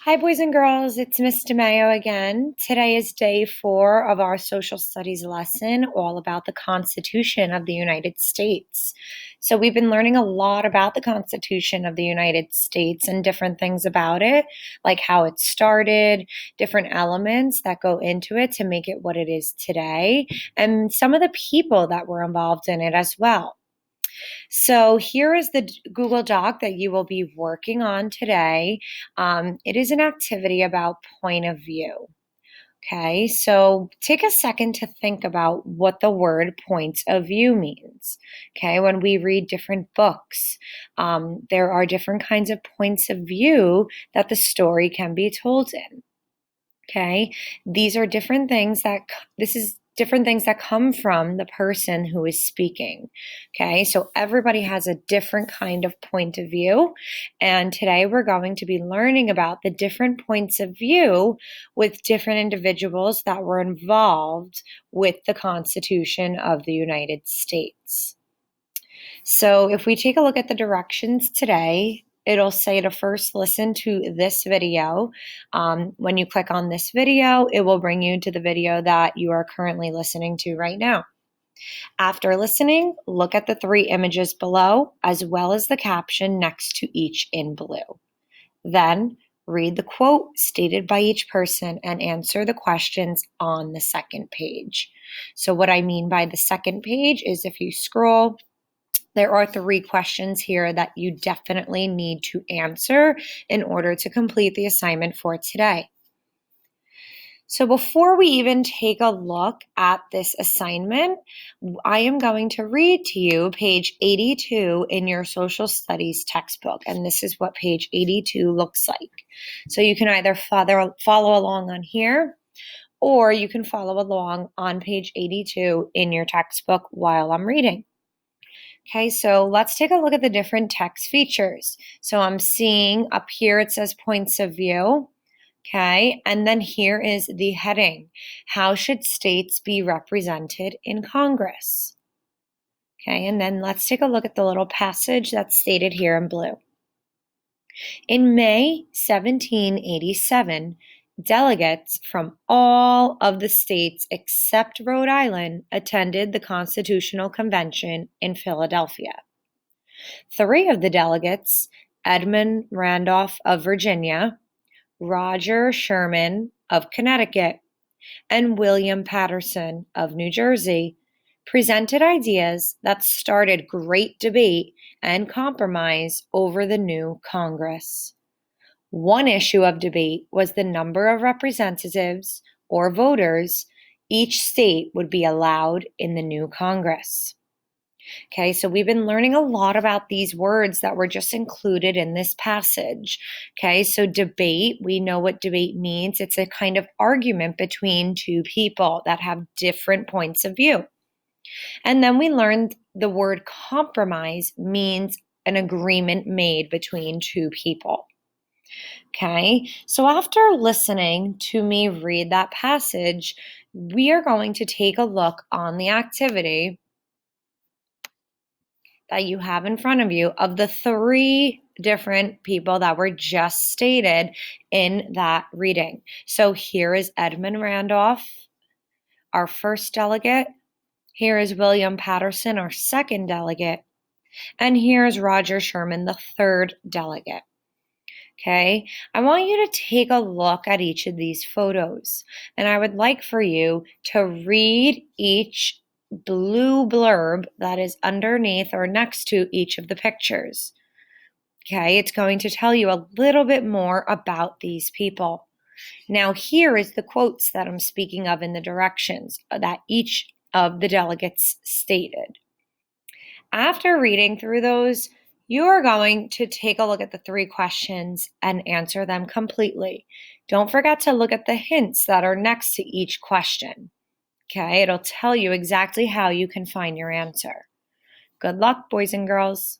Hi, boys and girls. It's Miss DeMayo again. Today is day 4 of our social studies lesson, all about the Constitution of the United States. So, we've been learning a lot about the Constitution of the United States and different things about it, like how it started, different elements that go into it to make it what it is today, and some of the people that were involved in it as well. So here is the Google Doc that you will be working on today. It is an activity about point of view. Okay, so take a second to think about what the word point of view means. Okay, when we read different books, there are different kinds of points of view that the story can be told in. Okay, these are different things this is different things that come from the person who is speaking. Okay, so everybody has a different kind of point of view. And today we're going to be learning about the different points of view with different individuals that were involved with the Constitution of the United States. So if we take a look at the directions today, it'll say to first listen to this video. When you click on this video, it will bring you to the video that you are currently listening to right now. After listening, look at the 3 images below, as well as the caption next to each in blue. Then read the quote stated by each person and answer the questions on the second page. So what I mean by the second page is if you scroll, there are 3 questions here that you definitely need to answer in order to complete the assignment for today. So before we even take a look at this assignment, I am going to read to you page 82 in your social studies textbook, and this is what page 82 looks like. So you can either follow along on here, or you can follow along on page 82 in your textbook while I'm reading. Okay, so let's take a look at the different text features. So I'm seeing up here it says points of view. Okay, and then here is the heading. How should states be represented in Congress? Okay, and then let's take a look at the little passage that's stated here in blue. In May 1787, delegates from all of the states except Rhode Island attended the Constitutional Convention in Philadelphia. 3 of the delegates, Edmund Randolph of Virginia, Roger Sherman of Connecticut, and William Paterson of New Jersey, presented ideas that started great debate and compromise over the new Congress. One issue of debate was the number of representatives or voters each state would be allowed in the new Congress. Okay, so we've been learning a lot about these words that were just included in this passage. Okay, so debate, we know what debate means. It's a kind of argument between 2 people that have different points of view. And then we learned the word compromise means an agreement made between 2 people. Okay, so after listening to me read that passage, we are going to take a look on the activity that you have in front of you of the 3 different people that were just stated in that reading. So here is Edmund Randolph, our first delegate. Here is William Paterson, our second delegate. And here is Roger Sherman, the third delegate. Okay, I want you to take a look at each of these photos, and I would like for you to read each blue blurb that is underneath or next to each of the pictures. Okay, it's going to tell you a little bit more about these people. Now, here is the quotes that I'm speaking of in the directions that each of the delegates stated. After reading through those, you are going to take a look at the 3 questions and answer them completely. Don't forget to look at the hints that are next to each question. Okay, it'll tell you exactly how you can find your answer. Good luck, boys and girls.